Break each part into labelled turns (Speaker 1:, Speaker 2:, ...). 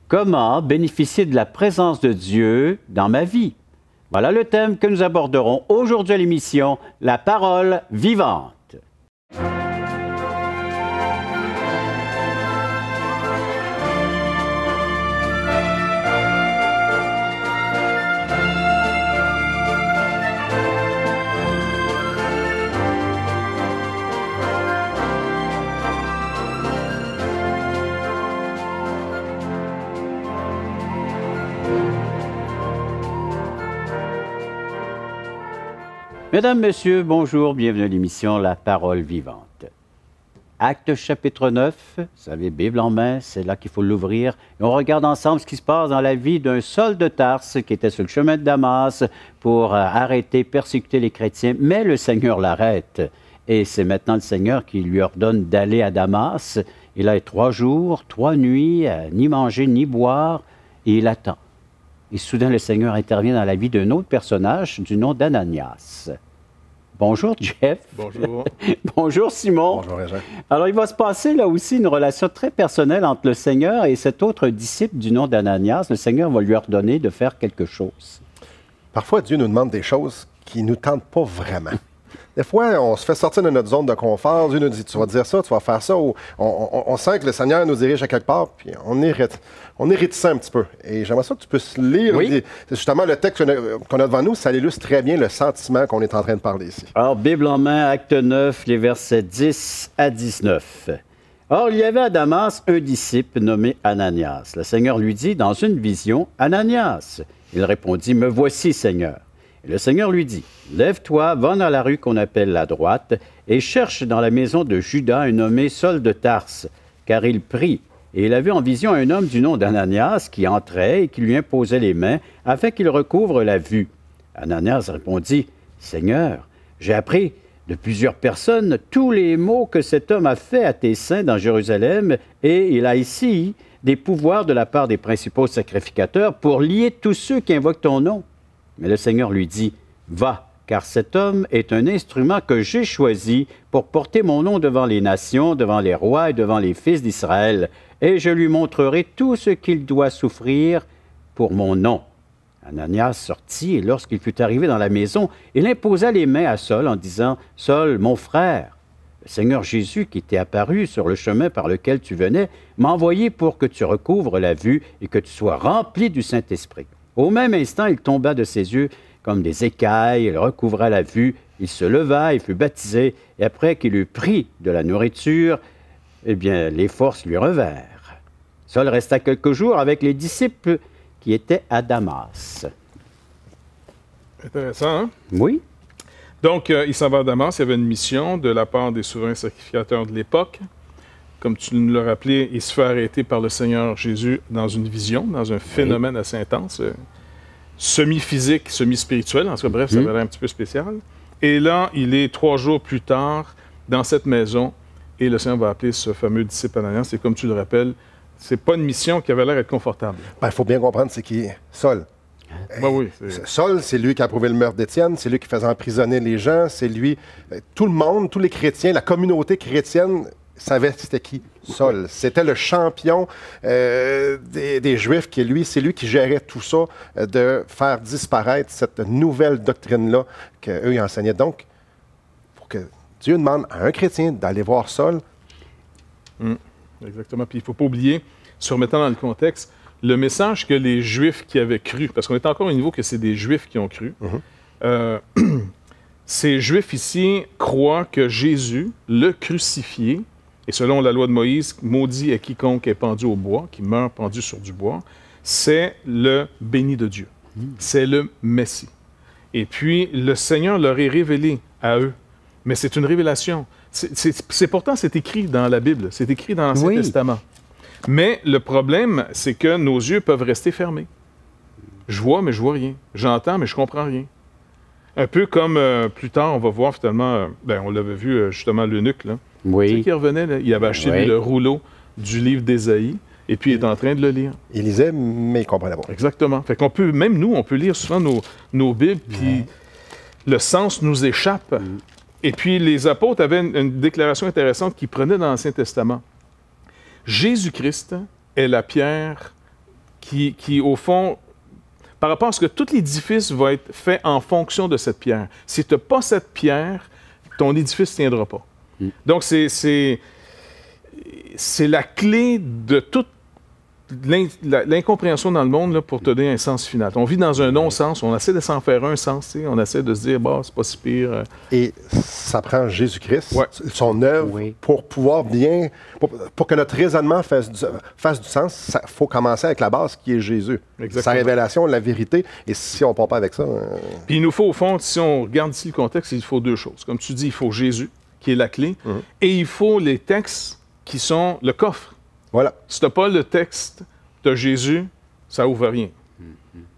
Speaker 1: Comment bénéficier de la présence de Dieu dans ma vie? Voilà le thème que nous aborderons aujourd'hui à l'émission La parole vivante. Mesdames, Messieurs, bonjour, bienvenue à l'émission La parole vivante. Actes chapitre 9, vous savez, Bible en main, c'est là qu'il faut l'ouvrir. Et on regarde ensemble ce qui se passe dans la vie d'un Saul de Tarse qui était sur le chemin de Damas pour arrêter, persécuter les chrétiens, mais le Seigneur l'arrête. Et c'est maintenant le Seigneur qui lui ordonne d'aller à Damas. Il a 3 jours, 3 nuits, ni manger, ni boire, et il attend. Et soudain, le Seigneur intervient dans la vie d'un autre personnage du nom d'Ananias. Bonjour, Jeff.
Speaker 2: Bonjour.
Speaker 1: Bonjour, Simon.
Speaker 2: Bonjour, Jean.
Speaker 1: Alors, il va se passer là aussi une relation très personnelle entre le Seigneur et cet autre disciple du nom d'Ananias. Le Seigneur va lui ordonner de faire quelque chose.
Speaker 2: Parfois, Dieu nous demande des choses qui ne nous tentent pas vraiment. Des fois, on se fait sortir de notre zone de confort. Dieu nous dit, tu vas dire ça, tu vas faire ça. Ou on sent que le Seigneur nous dirige à quelque part, puis on est réticent un petit peu. Et j'aimerais ça que tu puisses lire.
Speaker 1: Oui.
Speaker 2: C'est justement le texte qu'on a devant nous, ça illustre très bien le sentiment qu'on est en train de parler ici.
Speaker 1: Alors, Bible en main, Acte 9, les versets 10 à 19. Or, il y avait à Damas un disciple nommé Ananias. Le Seigneur lui dit dans une vision, « Ananias ». Il répondit, « Me voici, Seigneur ». Et le Seigneur lui dit, « Lève-toi, va dans la rue qu'on appelle la droite, et cherche dans la maison de Judas un nommé Saul de Tarse, car il prie. Et il a vu en vision un homme du nom d'Ananias qui entrait et qui lui imposait les mains, afin qu'il recouvre la vue. Ananias répondit, « Seigneur, j'ai appris de plusieurs personnes tous les maux que cet homme a fait à tes saints dans Jérusalem, et il a ici des pouvoirs de la part des principaux sacrificateurs pour lier tous ceux qui invoquent ton nom. » Mais le Seigneur lui dit, « Va, car cet homme est un instrument que j'ai choisi pour porter mon nom devant les nations, devant les rois et devant les fils d'Israël, et je lui montrerai tout ce qu'il doit souffrir pour mon nom. » Ananias sortit, et lorsqu'il fut arrivé dans la maison, il imposa les mains à Saul en disant, « Saul, mon frère, le Seigneur Jésus qui t'est apparu sur le chemin par lequel tu venais, m'a envoyé pour que tu recouvres la vue et que tu sois rempli du Saint-Esprit. » Au même instant, il tomba de ses yeux comme des écailles, il recouvra la vue, il se leva et fut baptisé, et après qu'il eut pris de la nourriture, eh bien, les forces lui revinrent. Saul resta quelques jours avec les disciples qui étaient à Damas.
Speaker 3: Intéressant, hein?
Speaker 1: Oui.
Speaker 3: Donc, il s'en va à Damas. Il y avait une mission de la part des souverains sacrificateurs de l'époque. Comme tu nous l'as rappelé, il se fait arrêter par le Seigneur Jésus dans une vision, dans un phénomène assez intense, semi-physique, semi-spirituel. En tout cas, bref, ça avait l'air un petit peu spécial. Et là, il est 3 jours plus tard dans cette maison et le Seigneur va appeler ce fameux disciple Ananias. Et comme tu le rappelles, c'est pas une mission qui avait l'air d'être confortable.
Speaker 2: Il faut bien comprendre, c'est qui est Saul.
Speaker 3: Ben oui,
Speaker 2: Saul, c'est lui qui a approuvé le meurtre d'Étienne, c'est lui qui faisait emprisonner les gens, c'est lui, tout le monde, tous les chrétiens, la communauté chrétienne c'était qui? Saul. C'était le champion des Juifs qui, lui, c'est lui qui gérait tout ça, de faire disparaître cette nouvelle doctrine-là qu'eux enseignaient. Donc, pour que Dieu demande à un chrétien d'aller voir Saul.
Speaker 3: Exactement. Puis il ne faut pas oublier, se remettant dans le contexte, le message que les Juifs qui avaient cru, parce qu'on est encore au niveau que c'est des Juifs qui ont cru, ces Juifs ici croient que Jésus, le crucifié, et selon la loi de Moïse, maudit est quiconque est pendu au bois, qui meurt pendu sur du bois, c'est le béni de Dieu. C'est le Messie. Et puis, le Seigneur leur est révélé à eux. Mais c'est une révélation. Pourtant, c'est écrit dans la Bible, c'est écrit dans l'Ancien Testament. Mais le problème, c'est que nos yeux peuvent rester fermés. Je vois, mais je vois rien. J'entends, mais je comprends rien. Un peu comme plus tard, on va voir finalement, on l'avait vu justement l'eunuque, là.
Speaker 1: Oui.
Speaker 3: Tu sais qui revenait, là? Il avait acheté lui, le rouleau du livre d'Ésaïe, et puis il est en train de le lire.
Speaker 2: Il lisait, mais il comprenait pas.
Speaker 3: Exactement. Fait qu'on peut, même nous, on peut lire souvent nos Bibles, puis le sens nous échappe. Et puis les apôtres avaient une déclaration intéressante qu'ils prenaient dans l'Ancien Testament. Jésus-Christ est la pierre qui, au fond, par rapport à ce que tout l'édifice va être fait en fonction de cette pierre. Si tu n'as pas cette pierre, ton édifice ne tiendra pas. Donc, c'est la clé de toute l'incompréhension dans le monde là, pour te donner un sens final. On vit dans un non-sens, on essaie de s'en faire un sens, on essaie de se dire, bah, c'est pas si pire.
Speaker 2: Et ça prend Jésus-Christ,
Speaker 3: Ouais.
Speaker 2: son œuvre, pour pouvoir bien, pour que notre raisonnement fasse du sens, il faut commencer avec la base qui est Jésus.
Speaker 3: Exactement.
Speaker 2: Sa révélation, la vérité. Et si on ne part pas avec ça...
Speaker 3: Puis il nous faut, au fond, si on regarde ici le contexte, il faut deux choses. Comme tu dis, il faut Jésus, qui est la clé, et il faut les textes qui sont le coffre.
Speaker 2: Voilà.
Speaker 3: Si tu n'as pas le texte de Jésus, ça ouvre rien.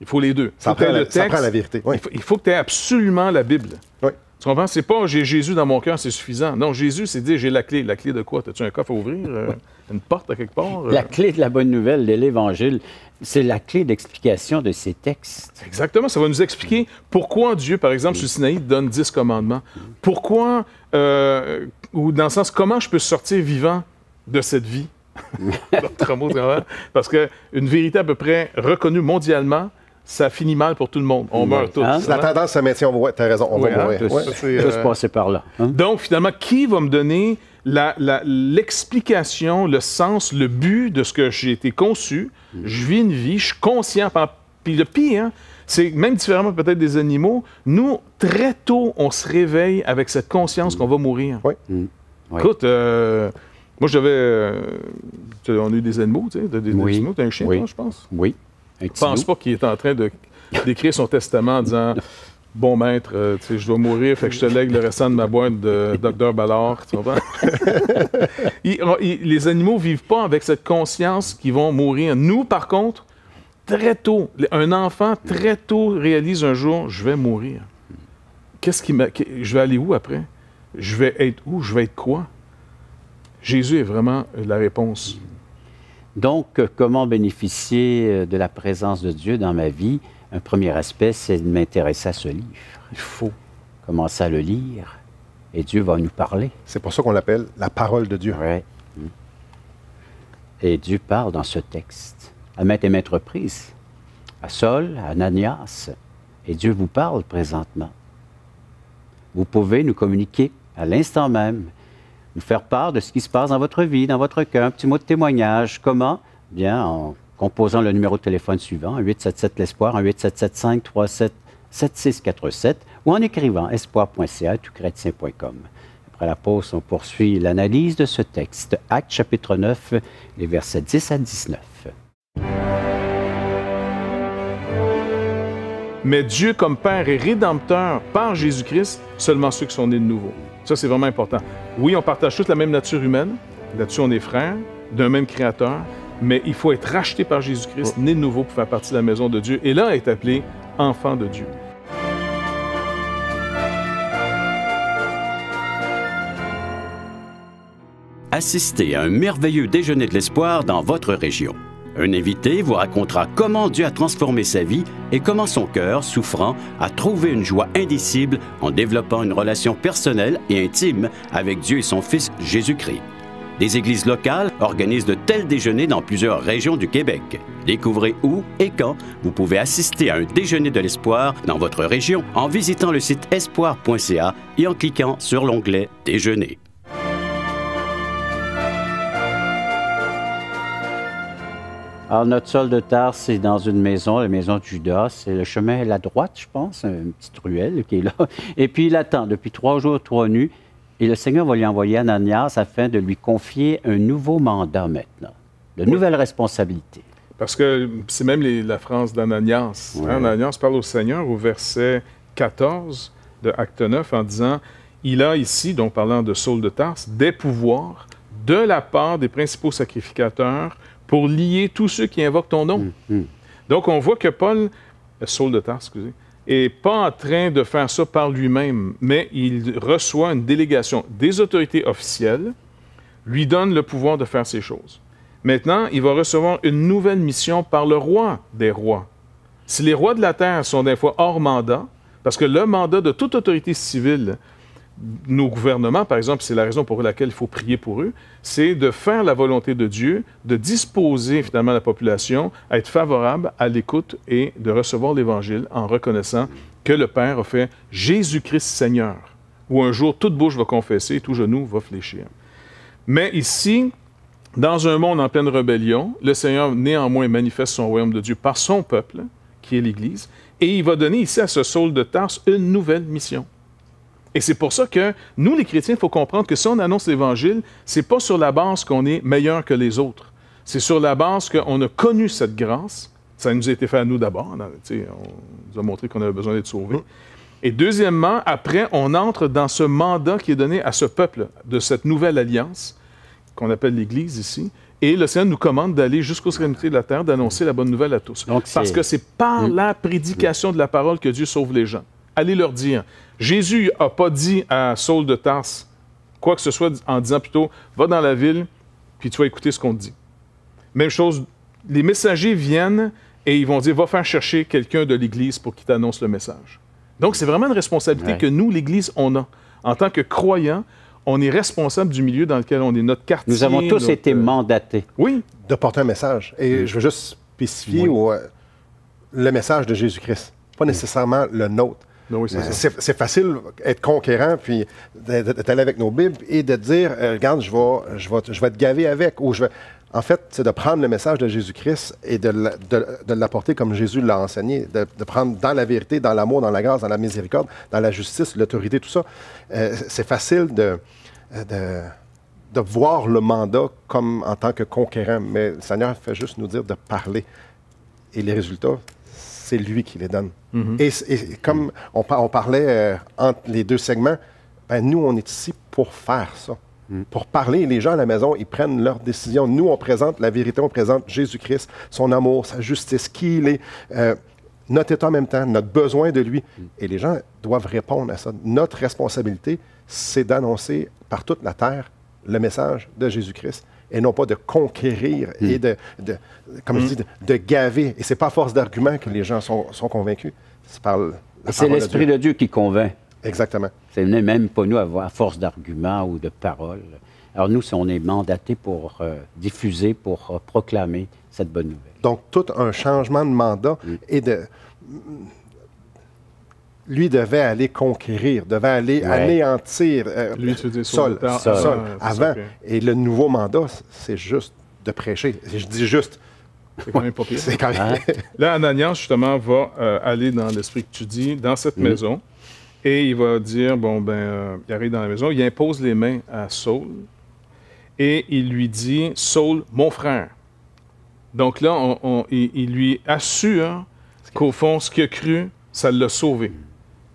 Speaker 3: Il faut les deux.
Speaker 2: Ça prend la vérité. Oui.
Speaker 3: Il faut que tu aies absolument la Bible.
Speaker 2: Oui.
Speaker 3: Tu comprends? C'est pas j'ai Jésus dans mon cœur, c'est suffisant. Non, Jésus, c'est dire j'ai la clé. La clé de quoi? As-tu un coffre à ouvrir? Une porte à quelque part?
Speaker 1: La clé de la bonne nouvelle de l'Évangile, c'est la clé d'explication de ces textes.
Speaker 3: Exactement. Ça va nous expliquer pourquoi Dieu, par exemple, sur le Sinaï, donne 10 commandements. Pourquoi, ou dans le sens, comment je peux sortir vivant de cette vie? Parce qu'une vérité à peu près reconnue mondialement, ça finit mal pour tout le monde. On meurt tous.
Speaker 2: Si la tendance se maintient, tu as raison, on va mourir.
Speaker 1: Tous passer par là.
Speaker 3: Donc, finalement, qui va me donner l'explication, le sens, le but de ce que j'ai été conçu? Je vis une vie, je suis conscient. Puis le pire, c'est même différemment peut-être des animaux, nous, très tôt, on se réveille avec cette conscience qu'on va mourir.
Speaker 2: Oui.
Speaker 3: Écoute, moi, on a eu des animaux, tu sais, des animaux. Tu as un chien, toi, je pense?
Speaker 1: Oui.
Speaker 3: Je pense pas qu'il est en train d'écrire son testament en disant « Bon maître, tu sais, je dois mourir, fait que je te lègue le restant de ma boîte de Dr Ballard. » Tu comprends? Les animaux vivent pas avec cette conscience qu'ils vont mourir. Nous, par contre, très tôt, un enfant, très tôt, réalise un jour « Je vais mourir. » Je vais aller où après? Je vais être où? Je vais être quoi? Jésus est vraiment la réponse.
Speaker 1: Donc, comment bénéficier de la présence de Dieu dans ma vie? Un premier aspect, c'est de m'intéresser à ce livre.
Speaker 3: Il faut
Speaker 1: commencer à le lire et Dieu va nous parler.
Speaker 2: C'est pour ça qu'on l'appelle la parole de Dieu.
Speaker 1: Ouais. Et Dieu parle dans ce texte, à maintes et maintes reprises, à Saul, à Ananias, et Dieu vous parle présentement. Vous pouvez nous communiquer à l'instant même, nous faire part de ce qui se passe dans votre vie, dans votre cœur, un petit mot de témoignage. Comment? Bien, en composant le numéro de téléphone suivant, 877-l'Espoir, 1-877-537-7647, ou en écrivant espoir.ca-touchrétien.com. Après la pause, on poursuit l'analyse de ce texte. Actes chapitre 9, les versets 10 à 19.
Speaker 3: Mais Dieu, comme Père et Rédempteur par Jésus-Christ, seulement ceux qui sont nés de nouveau. Ça, c'est vraiment important. Oui, on partage toute la même nature humaine. Là-dessus, on est frères, d'un même Créateur. Mais il faut être racheté par Jésus-Christ, né de nouveau pour faire partie de la maison de Dieu. Et là, être appelé enfant de Dieu.
Speaker 4: Assistez à un merveilleux déjeuner de l'espoir dans votre région. Un invité vous racontera comment Dieu a transformé sa vie et comment son cœur, souffrant, a trouvé une joie indicible en développant une relation personnelle et intime avec Dieu et son Fils Jésus-Christ. Des églises locales organisent de tels déjeuners dans plusieurs régions du Québec. Découvrez où et quand vous pouvez assister à un déjeuner de l'espoir dans votre région en visitant le site espoir.ca et en cliquant sur l'onglet « Déjeuner ».
Speaker 1: Alors, notre sol de terre, c'est dans une maison, la maison de Judas. C'est le chemin à la droite, je pense, une petite ruelle qui est là. Et puis, il attend depuis 3 jours, 3 nuits. Et le Seigneur va lui envoyer Ananias afin de lui confier un nouveau mandat maintenant, de nouvelles responsabilités.
Speaker 3: Parce que c'est même la phrase d'Ananias.
Speaker 1: Ouais.
Speaker 3: Ananias parle au Seigneur au verset 14 de Acte 9 en disant « Il a ici, donc parlant de Saul de Tarse, des pouvoirs de la part des principaux sacrificateurs pour lier tous ceux qui invoquent ton nom. Donc, on voit que Saul de Tarse, n'est pas en train de faire ça par lui-même, mais il reçoit une délégation des autorités officielles, lui donne le pouvoir de faire ces choses. Maintenant, il va recevoir une nouvelle mission par le roi des rois. Si les rois de la terre sont des fois hors mandat, parce que le mandat de toute autorité civile nos gouvernements, par exemple, c'est la raison pour laquelle il faut prier pour eux, c'est de faire la volonté de Dieu, de disposer finalement la population à être favorable à l'écoute et de recevoir l'Évangile en reconnaissant que le Père a fait Jésus-Christ Seigneur, où un jour toute bouche va confesser et tout genou va fléchir. Mais ici, dans un monde en pleine rébellion, le Seigneur néanmoins manifeste son royaume de Dieu par son peuple, qui est l'Église, et il va donner ici à ce Saul de Tarse une nouvelle mission. Et c'est pour ça que nous, les chrétiens, il faut comprendre que si on annonce l'Évangile, c'est pas sur la base qu'on est meilleur que les autres. C'est sur la base qu'on a connu cette grâce. Ça nous a été fait à nous d'abord. On nous a montré qu'on avait besoin d'être sauvés. Et deuxièmement, après, on entre dans ce mandat qui est donné à ce peuple de cette nouvelle alliance, qu'on appelle l'Église ici. Et le Seigneur nous commande d'aller jusqu'aux extrémités de la terre, d'annoncer la bonne nouvelle à tous.
Speaker 1: Donc,
Speaker 3: parce que c'est par la prédication de la parole que Dieu sauve les gens. Allez leur dire. Jésus n'a pas dit à Saul de Tarse quoi que ce soit en disant plutôt « Va dans la ville, puis tu vas écouter ce qu'on te dit. » Même chose, les messagers viennent et ils vont dire « Va faire chercher quelqu'un de l'Église pour qu'il t'annonce le message. » Donc, c'est vraiment une responsabilité que nous, l'Église, on a. En tant que croyants, on est responsable du milieu dans lequel on est, notre quartier.
Speaker 1: Nous avons tous été mandatés.
Speaker 3: Oui.
Speaker 2: De porter un message. Et je veux juste spécifier le message de Jésus-Christ, pas nécessairement le nôtre.
Speaker 3: Ben oui,
Speaker 2: c'est facile d'être conquérant, puis d'aller avec nos Bibles et de dire, regarde, je vais te gaver avec. Ou En fait, c'est de prendre le message de Jésus-Christ et de l'apporter comme Jésus l'a enseigné, de prendre dans la vérité, dans l'amour, dans la grâce, dans la miséricorde, dans la justice, l'autorité, tout ça. C'est facile de voir le mandat comme en tant que conquérant, mais le Seigneur fait juste nous dire de parler. Et les résultats, c'est lui qui les donne. Et comme on parlait entre les deux segments, ben nous, on est ici pour faire ça, pour parler. Les gens à la maison, ils prennent leurs décisions. Nous, on présente la vérité, on présente Jésus-Christ, son amour, sa justice, qui il est, notre état en même temps, notre besoin de lui. Et les gens doivent répondre à ça. Notre responsabilité, c'est d'annoncer par toute la terre le message de Jésus-Christ. Et non pas de conquérir et comme je dis, de gaver. Et c'est pas à force d'arguments que les gens sont convaincus.
Speaker 1: C'est l'Esprit de Dieu qui convainc.
Speaker 2: Exactement.
Speaker 1: C'est même pas nous à force d'arguments ou de paroles. Alors nous, on est mandatés pour diffuser, pour proclamer cette bonne nouvelle.
Speaker 2: Donc, tout un changement de mandat et lui devait aller conquérir, devait aller anéantir Saul avant. Et le nouveau mandat, c'est juste de prêcher. Je dis juste.
Speaker 3: C'est quand même pas pire.
Speaker 2: C'est quand même...
Speaker 3: Là, Ananias, justement, va aller dans l'esprit que tu dis, dans cette maison, et il va dire, il arrive dans la maison, il impose les mains à Saul, et il lui dit, « Saul, mon frère. » Donc là, il lui assure qu'au fond, ce qu'il a cru, ça l'a sauvé.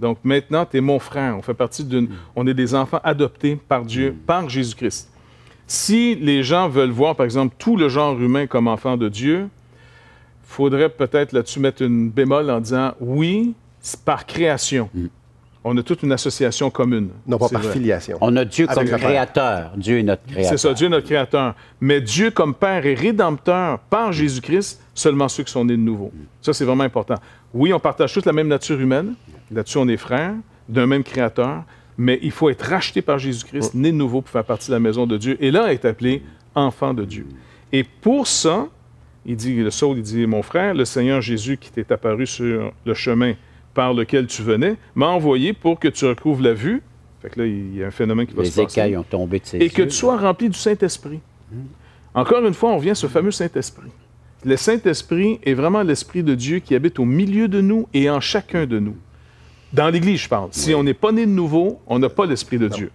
Speaker 3: Donc maintenant, tu es mon frère. On fait partie on est des enfants adoptés par Dieu, par Jésus-Christ. Si les gens veulent voir, par exemple, tout le genre humain comme enfant de Dieu, il faudrait peut-être là-dessus mettre une bémol en disant, oui, c'est par création. On a toute une association commune.
Speaker 2: Non, pas par filiation.
Speaker 1: On a Dieu comme créateur. Dieu est notre créateur.
Speaker 3: C'est ça, Dieu est notre créateur. Mais Dieu comme Père et Rédempteur par Jésus-Christ, seulement ceux qui sont nés de nouveau. Ça, c'est vraiment important. Oui, on partage toute la même nature humaine. Là-dessus, on est frères d'un même créateur. Mais il faut être racheté par Jésus-Christ, né de nouveau pour faire partie de la maison de Dieu. Et là, être appelé enfant de Dieu. Et pour ça, le Saul, il dit, « Mon frère, le Seigneur Jésus qui t'est apparu sur le chemin par lequel tu venais, m'a envoyé pour que tu recouvres la vue. » Fait que là, il y a un phénomène qui va se passer.
Speaker 1: Les écailles ont tombé de ses yeux.
Speaker 3: Et que tu sois rempli du Saint-Esprit. Encore une fois, on vient à ce fameux Saint-Esprit. Le Saint-Esprit est vraiment l'Esprit de Dieu qui habite au milieu de nous et en chacun de nous. Dans l'Église, je parle. Si on n'est pas né de nouveau, on n'a pas l'Esprit de Dieu.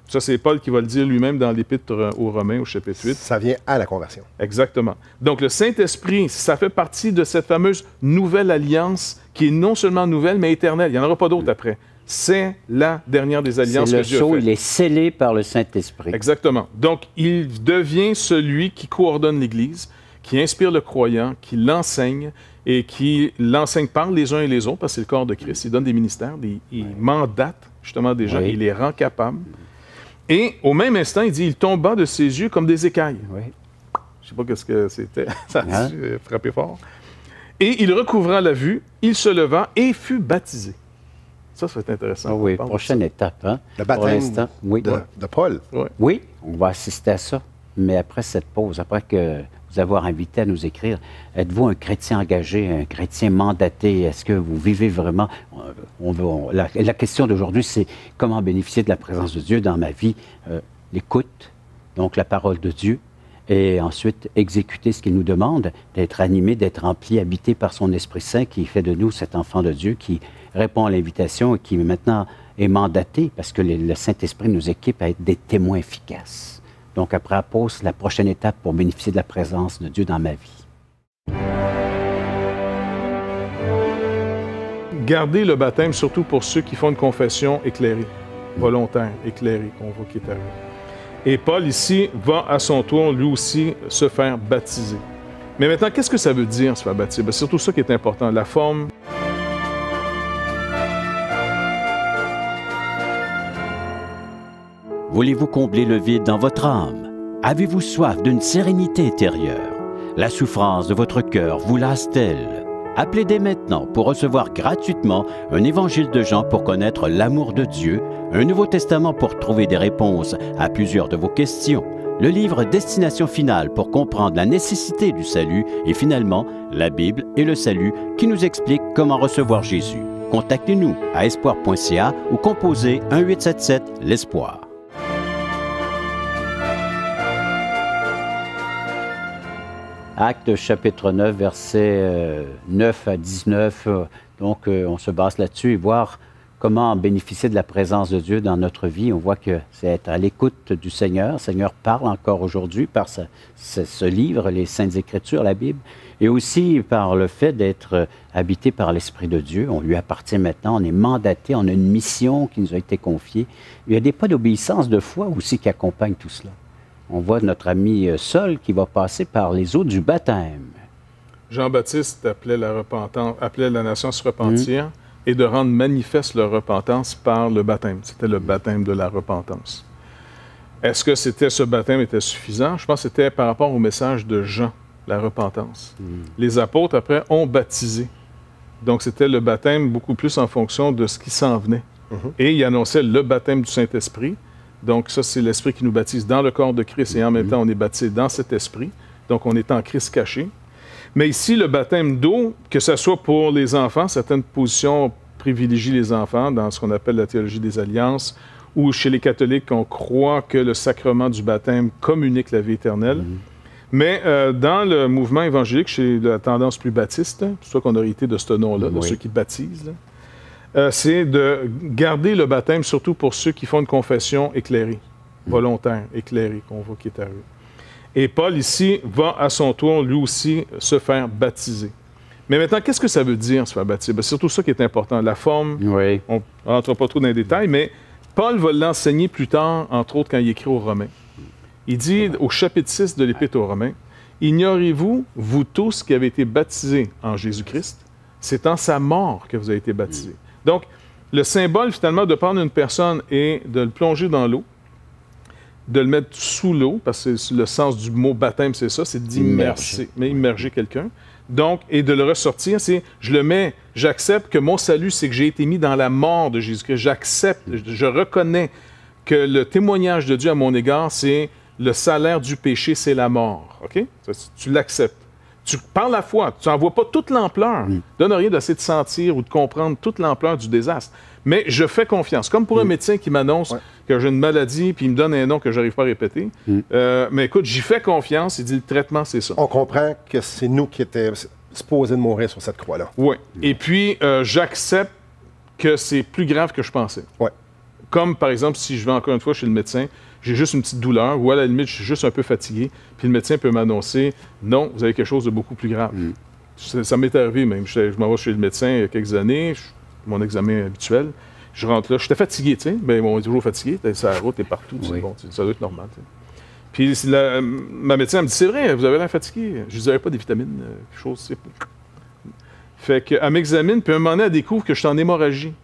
Speaker 3: Ça, c'est Paul qui va le dire lui-même dans l'Épître aux Romains, au chapitre 8.
Speaker 2: Ça vient à la conversion.
Speaker 3: Exactement. Donc, le Saint-Esprit, ça fait partie de cette fameuse nouvelle alliance qui est non seulement nouvelle, mais éternelle. Il n'y en aura pas d'autre après. C'est la dernière des alliances que Dieu a faites.
Speaker 1: Il est scellé par le Saint-Esprit.
Speaker 3: Exactement. Donc, il devient celui qui coordonne l'Église, qui inspire le croyant, qui l'enseigne et qui l'enseigne par les uns et les autres, parce que c'est le corps de Christ. Il donne des ministères, il mandate justement des gens, il les rend capables. Et au même instant, il dit, il tomba de ses yeux comme des écailles.
Speaker 1: Oui.
Speaker 3: Je ne sais pas qu'est-ce que c'était. Ça a frappé fort. Et il recouvra la vue, il se leva et fut baptisé. Ça va être intéressant.
Speaker 1: Ah oui, prochaine étape. Hein?
Speaker 2: Le
Speaker 1: Pour
Speaker 2: baptême
Speaker 1: l'instant, oui.
Speaker 2: de Paul.
Speaker 3: Ouais.
Speaker 1: Oui, on va assister à ça. Mais après cette pause, après que vous avoir invité à nous écrire, êtes-vous un chrétien engagé, un chrétien mandaté? Est-ce que vous vivez vraiment... La question d'aujourd'hui, c'est comment bénéficier de la présence de Dieu dans ma vie? L'écoute, donc la parole de Dieu, et ensuite exécuter ce qu'il nous demande, d'être animé, d'être rempli, habité par son Esprit Saint qui fait de nous cet enfant de Dieu qui répond à l'invitation et qui maintenant est mandaté parce que le Saint-Esprit nous équipe à être des témoins efficaces. Donc après la pause, la prochaine étape pour bénéficier de la présence de Dieu dans ma vie.
Speaker 3: Gardez le baptême surtout pour ceux qui font une confession éclairée, volontaire, éclairée, qu'on voit qui est arrivé. Et Paul, ici, va à son tour, lui aussi, se faire baptiser. Mais maintenant, qu'est-ce que ça veut dire, se faire baptiser? C'est surtout ça qui est important, la forme.
Speaker 4: Voulez-vous combler le vide dans votre âme? Avez-vous soif d'une sérénité intérieure? La souffrance de votre cœur vous lasse-t-elle? Appelez dès maintenant pour recevoir gratuitement un évangile de Jean pour connaître l'amour de Dieu, un Nouveau Testament pour trouver des réponses à plusieurs de vos questions, le livre Destination finale pour comprendre la nécessité du salut et finalement la Bible et le salut qui nous explique comment recevoir Jésus. Contactez-nous à espoir.ca ou composez 1-877-l'Espoir.
Speaker 1: Actes chapitre 9, versets 9 à 19. Donc, on se base là-dessus et voir comment bénéficier de la présence de Dieu dans notre vie. On voit que c'est être à l'écoute du Seigneur. Le Seigneur parle encore aujourd'hui par ce livre, les Saintes Écritures, la Bible, et aussi par le fait d'être habité par l'Esprit de Dieu. On lui appartient maintenant, on est mandaté, on a une mission qui nous a été confiée. Il y a des pas d'obéissance de foi aussi qui accompagnent tout cela. On voit notre ami Saul qui va passer par les eaux du baptême.
Speaker 3: Jean-Baptiste appelait la nation à se repentir et de rendre manifeste leur repentance par le baptême. C'était le baptême de la repentance. Est-ce que ce baptême était suffisant? Je pense que c'était par rapport au message de Jean, la repentance. Les apôtres, après, ont baptisé. Donc, c'était le baptême beaucoup plus en fonction de ce qui s'en venait. Et il annonçait le baptême du Saint-Esprit. Donc, ça, c'est l'Esprit qui nous baptise dans le corps de Christ et en même temps, on est baptisé dans cet Esprit. Donc, on est en Christ caché. Mais ici, le baptême d'eau, que ce soit pour les enfants, certaines positions privilégient les enfants dans ce qu'on appelle la théologie des alliances, ou chez les catholiques, on croit que le sacrement du baptême communique la vie éternelle. Mais dans le mouvement évangélique, chez la tendance plus baptiste, c'est pour ça qu'on a hérité de ce nom-là, de ceux qui baptisent, c'est de garder le baptême, surtout pour ceux qui font une confession éclairée, volontaire, éclairée, qu'on voit qui est arrivé. Et Paul, ici, va à son tour, lui aussi, se faire baptiser. Mais maintenant, qu'est-ce que ça veut dire, se faire baptiser? C'est surtout ça qui est important. La forme, on n'entre pas trop dans les détails, mais Paul va l'enseigner plus tard, entre autres, quand il écrit aux Romains. Il dit, au chapitre 6 de l'Épître aux Romains, « Ignorez-vous, vous tous qui avez été baptisés en Jésus-Christ, c'est en sa mort que vous avez été baptisés. » Donc, le symbole, finalement, de prendre une personne et de le plonger dans l'eau, de le mettre sous l'eau, parce que le sens du mot baptême, c'est ça, c'est immerger quelqu'un. Donc, et de le ressortir, c'est, j'accepte que mon salut, c'est que j'ai été mis dans la mort de Jésus-Christ. J'accepte, je reconnais que le témoignage de Dieu à mon égard, c'est le salaire du péché, c'est la mort. OK? Tu l'acceptes. Tu parles la foi, tu n'en vois pas toute l'ampleur. Donne rien d'essayer de sentir ou de comprendre toute l'ampleur du désastre. Mais je fais confiance. Comme pour un médecin qui m'annonce que j'ai une maladie, puis il me donne un nom que je n'arrive pas à répéter. Mais écoute, j'y fais confiance. Il dit, le traitement, c'est ça.
Speaker 2: On comprend que c'est nous qui étions supposés de mourir sur cette croix-là.
Speaker 3: Oui. Et puis, j'accepte que c'est plus grave que je pensais.
Speaker 2: Oui.
Speaker 3: Comme, par exemple, si je vais encore une fois chez le médecin, j'ai juste une petite douleur, ou à la limite, je suis juste un peu fatigué, puis le médecin peut m'annoncer, non, vous avez quelque chose de beaucoup plus grave. Ça m'est arrivé même. Je m'en vais chez le médecin il y a quelques années, mon examen habituel, je rentre là, j'étais fatigué, tu sais, mais on est toujours fatigué, t'es sur la route, t'es partout, bon, ça doit être normal. T'sais. Puis ma médecin me dit, c'est vrai, vous avez l'air fatigué. Je dis, pas des vitamines, quelque chose, c'est... Fait qu'elle m'examine, puis à un moment donné, elle découvre que je suis en hémorragie.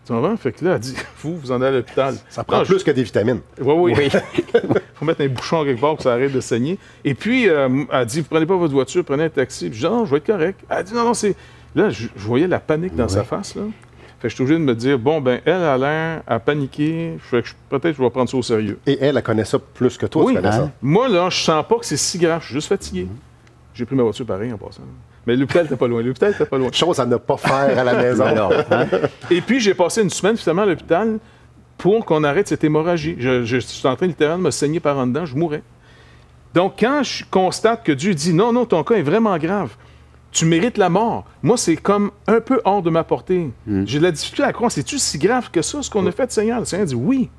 Speaker 3: Tu comprends? Fait que là, elle dit, vous en allez à l'hôpital.
Speaker 2: Ça prend plus que des vitamines.
Speaker 3: Oui. Faut mettre un bouchon quelque part pour que ça arrête de saigner. Et puis, elle dit, vous prenez pas votre voiture, prenez un taxi. Puis je dis, non, je vais être correct. Elle dit, non, c'est... Là, je voyais la panique dans sa face, là. Fait que je suis obligé de me dire, bon, ben elle a l'air à paniquer, peut-être je vais prendre ça au sérieux.
Speaker 2: Et elle connaît ça plus que toi,
Speaker 3: Oui,
Speaker 2: tu connais ça.
Speaker 3: Moi, là, je sens pas que c'est si grave, je suis juste fatigué. J'ai pris ma voiture pareil en passant. Mais l'hôpital n'était pas loin,
Speaker 2: Chose à ne pas faire à la maison.
Speaker 1: Alors, hein?
Speaker 3: Et puis, j'ai passé une semaine, finalement, à l'hôpital pour qu'on arrête cette hémorragie. Je suis en train, littéralement, de me saigner par en dedans, je mourrais. Donc, quand je constate que Dieu dit, non, ton cas est vraiment grave, tu mérites la mort. Moi, c'est comme un peu hors de ma portée. J'ai de la difficulté à croire, c'est-tu si grave que ça, ce qu'on a fait, Seigneur? Le Seigneur dit oui.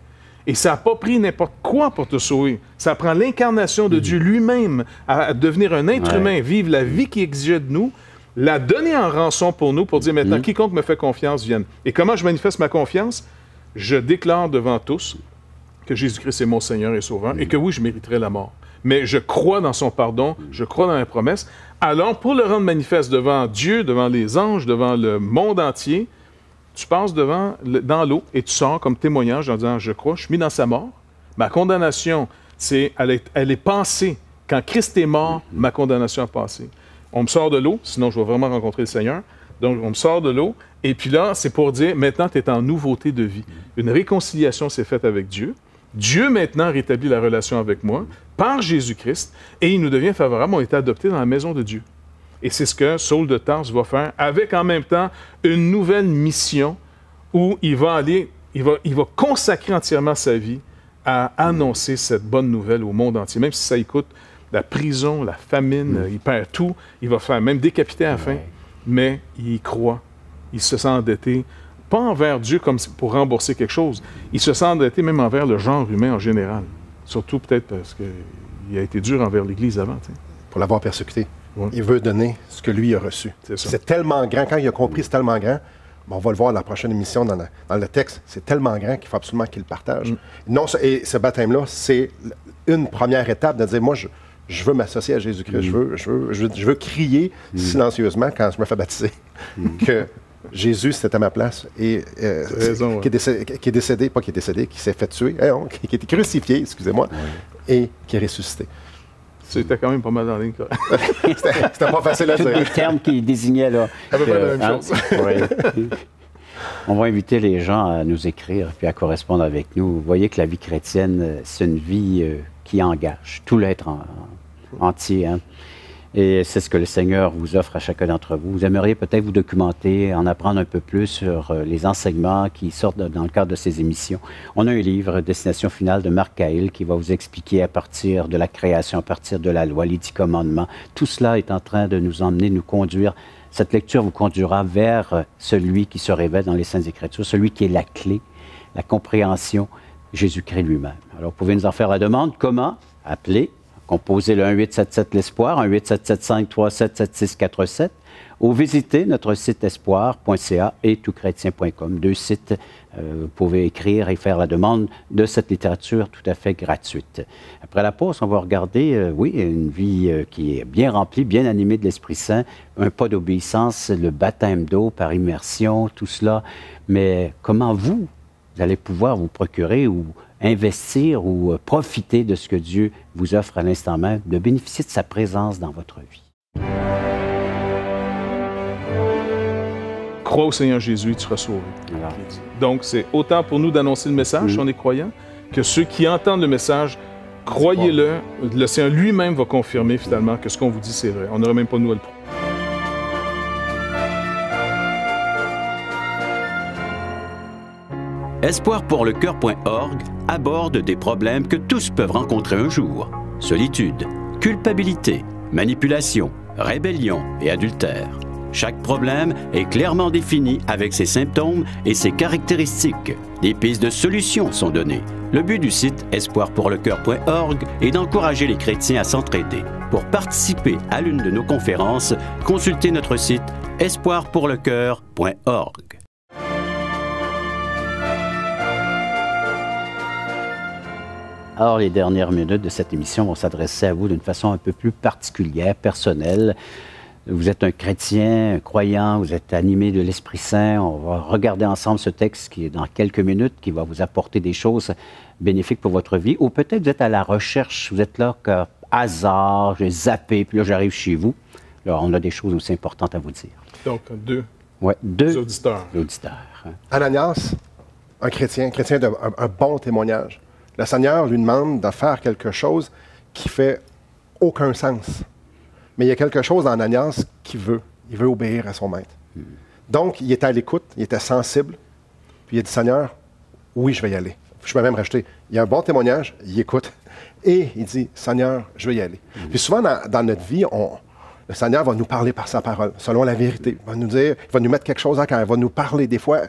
Speaker 3: Et ça n'a pas pris n'importe quoi pour te sauver. Ça prend l'incarnation de Dieu lui-même à devenir un être humain, vivre la vie qui exigeait de nous, la donner en rançon pour nous, pour dire maintenant, quiconque me fait confiance vienne. Et comment je manifeste ma confiance? Je déclare devant tous que Jésus-Christ est mon Seigneur et Sauveur et que oui, je mériterais la mort. Mais je crois dans son pardon, je crois dans la promesse. Alors, pour le rendre manifeste devant Dieu, devant les anges, devant le monde entier, tu passes dans l'eau et tu sors comme témoignage en disant, je crois, je suis mis dans sa mort. Ma condamnation, elle est passée. Quand Christ est mort, ma condamnation a passé. On me sort de l'eau, sinon je vais vraiment rencontrer le Seigneur. Donc, on me sort de l'eau. Et puis là, c'est pour dire, maintenant, tu es en nouveauté de vie. Une réconciliation s'est faite avec Dieu. Dieu, maintenant, rétablit la relation avec moi par Jésus-Christ et il nous devient favorable. On est adoptés dans la maison de Dieu. Et c'est ce que Saul de Tarse va faire avec, en même temps, une nouvelle mission où il va consacrer entièrement sa vie à annoncer cette bonne nouvelle au monde entier. Même si ça lui coûte la prison, la famine, il perd tout, il va faire même décapiter à la fin, mais il croit. Il se sent endetté, pas envers Dieu comme pour rembourser quelque chose, il se sent endetté même envers le genre humain en général. Surtout peut-être parce qu'il a été dur envers l'Église avant. T'sais.
Speaker 2: Pour l'avoir persécuté.
Speaker 3: Ouais.
Speaker 2: Il veut donner ce que lui a reçu. C'est tellement grand. Quand il a compris c'est tellement grand, bon, on va le voir dans la prochaine émission dans le texte, c'est tellement grand qu'il faut absolument qu'il le partage. Non, et ce baptême-là, c'est une première étape de dire, moi, je veux m'associer à Jésus-Christ. Je veux crier silencieusement quand je me fais baptiser que Jésus, c'était à ma place et qui est décédé, pas qui est décédé, qui s'est fait tuer, qui a été crucifié, excusez-moi, et qui est ressuscité.
Speaker 3: C'était quand même pas mal en ligne.
Speaker 2: C'était pas facile à dire.
Speaker 1: Tous les termes qu'il désignait là.
Speaker 3: À peu près la même chose.
Speaker 1: Oui. On va inviter les gens à nous écrire puis à correspondre avec nous. Vous voyez que la vie chrétienne, c'est une vie qui engage tout l'être entier. Hein? Et c'est ce que le Seigneur vous offre à chacun d'entre vous. Vous aimeriez peut-être vous documenter, en apprendre un peu plus sur les enseignements qui sortent dans le cadre de ces émissions. On a un livre, Destination finale, de Marc Cahill, qui va vous expliquer à partir de la création, à partir de la loi, les 10 commandements. Tout cela est en train de nous emmener, nous conduire. Cette lecture vous conduira vers celui qui se révèle dans les Saintes Écritures, celui qui est la clé, la compréhension, Jésus-Christ lui-même. Alors, vous pouvez nous en faire la demande. Comment? Appelez. Composez le 1-877-l'Espoir, 1-877-537-7647, ou visitez notre site espoir.ca et toutchrétien.com. 2 sites, vous pouvez écrire et faire la demande de cette littérature tout à fait gratuite. Après la pause, on va regarder, une vie qui est bien remplie, bien animée de l'Esprit Saint, un pas d'obéissance, le baptême d'eau par immersion, tout cela. Mais comment vous allez pouvoir vous procurer ou investir ou profiter de ce que Dieu vous offre à l'instant même, de bénéficier de sa présence dans votre vie.
Speaker 3: Crois au Seigneur Jésus, tu seras sauvé.
Speaker 1: Alors.
Speaker 3: Donc, c'est autant pour nous d'annoncer le message, si on est croyant, que ceux qui entendent le message, croyez-le, le Seigneur lui-même va confirmer finalement que ce qu'on vous dit, c'est vrai. On n'aurait même pas nous à le prouver.
Speaker 4: Espoirpourlecoeur.org aborde des problèmes que tous peuvent rencontrer un jour. Solitude, culpabilité, manipulation, rébellion et adultère. Chaque problème est clairement défini avec ses symptômes et ses caractéristiques. Des pistes de solutions sont données. Le but du site espoirpourlecoeur.org est d'encourager les chrétiens à s'entraider. Pour participer à l'une de nos conférences, consultez notre site espoirpourlecoeur.org.
Speaker 1: Alors, les dernières minutes de cette émission vont s'adresser à vous d'une façon un peu plus particulière, personnelle. Vous êtes un chrétien, un croyant, vous êtes animé de l'Esprit Saint. On va regarder ensemble ce texte qui est dans quelques minutes, qui va vous apporter des choses bénéfiques pour votre vie. Ou peut-être vous êtes à la recherche, vous êtes là qu'à hasard, j'ai zappé, puis là j'arrive chez vous. Alors, on a des choses aussi importantes à vous dire.
Speaker 3: Donc, deux
Speaker 1: Ouais,
Speaker 3: Les
Speaker 1: 2
Speaker 3: auditeurs.
Speaker 1: auditeurs. Hein.
Speaker 2: Ananias, un chrétien d'un un bon témoignage. Le Seigneur lui demande de faire quelque chose qui fait aucun sens. Mais il y a quelque chose dans Ananias qu'il veut. Il veut obéir à son maître. Donc, il était à l'écoute, il était sensible. Puis il a dit, Seigneur, oui, je vais y aller. Je peux même rajouter, il y a un bon témoignage, il écoute. Et il dit, Seigneur, je vais y aller. Puis souvent, dans notre vie, le Seigneur va nous parler par sa parole, selon la vérité. Il va nous dire, il va nous mettre quelque chose à cœur, il va nous parler. Des fois,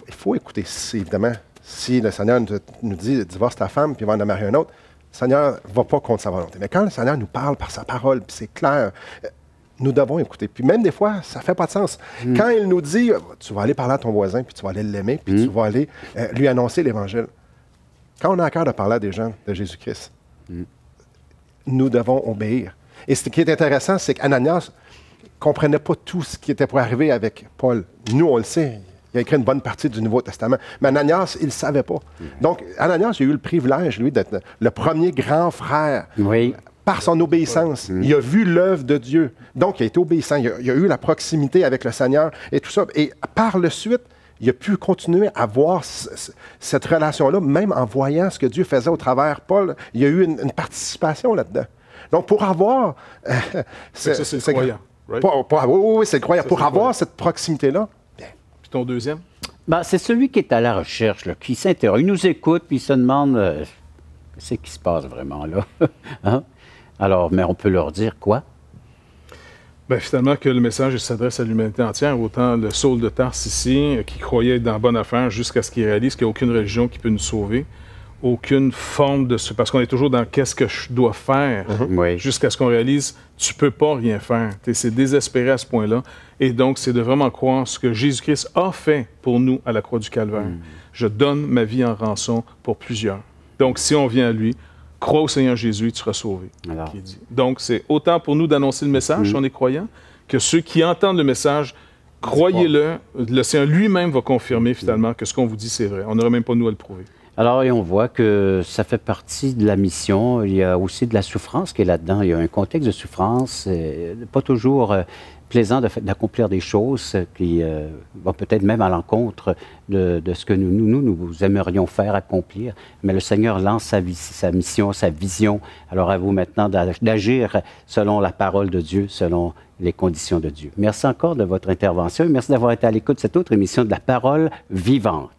Speaker 2: il faut écouter, évidemment. Si le Seigneur nous dit, divorce ta femme, puis va en marier un autre, le Seigneur ne va pas contre sa volonté. Mais quand le Seigneur nous parle par sa parole, puis c'est clair, nous devons écouter. Puis même des fois, ça ne fait pas de sens. Quand il nous dit, tu vas aller parler à ton voisin, puis tu vas aller l'aimer, puis tu vas aller lui annoncer l'Évangile. Quand on a à cœur de parler à des gens de Jésus-Christ, nous devons obéir. Et ce qui est intéressant, c'est qu'Ananias ne comprenait pas tout ce qui était pour arriver avec Paul. Nous, on le sait. Il a écrit une bonne partie du Nouveau Testament. Mais Ananias, il ne le savait pas. Donc, Ananias a eu le privilège, lui, d'être le premier grand frère.
Speaker 1: Oui.
Speaker 2: Par son obéissance. Il a vu l'œuvre de Dieu. Donc, il a été obéissant. Il a eu la proximité avec le Seigneur et tout ça. Et par la suite, il a pu continuer à voir cette relation-là, même en voyant ce que Dieu faisait au travers Paul. Il y a eu une participation là-dedans. Donc, pour avoir...
Speaker 3: ça, c'est le croyant. Right?
Speaker 2: Oui, c'est le croyant. Pour avoir cette proximité-là...
Speaker 3: Puis ton deuxième?
Speaker 1: Ben, c'est celui qui est à la recherche, là, qui s'interroge. Il nous écoute, puis il se demande qu'est-ce qui se passe vraiment là. Hein? Alors, mais on peut leur dire quoi?
Speaker 3: Bien, finalement, que le message s'adresse à l'humanité entière, autant le Saul de Tarse ici, qui croyait être dans la bonne affaire jusqu'à ce qu'il réalise qu'il n'y a aucune religion qui peut nous sauver, aucune forme de... Parce qu'on est toujours dans « qu'est-ce que je dois faire
Speaker 1: Oui.
Speaker 3: jusqu'à ce qu'on réalise « tu peux pas rien faire ». C'est désespéré à ce point-là. Et donc, c'est de vraiment croire ce que Jésus-Christ a fait pour nous à la croix du Calvaire. Je donne ma vie en rançon pour plusieurs. Donc, si on vient à lui, crois au Seigneur Jésus, tu seras sauvé.
Speaker 1: Alors.
Speaker 3: Dit. Donc, c'est autant pour nous d'annoncer le message, si on est croyant, que ceux qui entendent le message, croyez-le. Le Seigneur lui-même va confirmer finalement que ce qu'on vous dit, c'est vrai. On n'aura même pas nous à le prouver. Alors,
Speaker 1: et on voit que ça fait partie de la mission. Il y a aussi de la souffrance qui est là-dedans. Il y a un contexte de souffrance, pas toujours plaisant d'accomplir des choses qui vont peut-être même à l'encontre de ce que nous aimerions faire, accomplir. Mais le Seigneur lance sa mission, sa vision. Alors à vous maintenant d'agir selon la parole de Dieu, selon les conditions de Dieu. Merci encore de votre intervention et merci d'avoir été à l'écoute de cette autre émission de la parole vivante.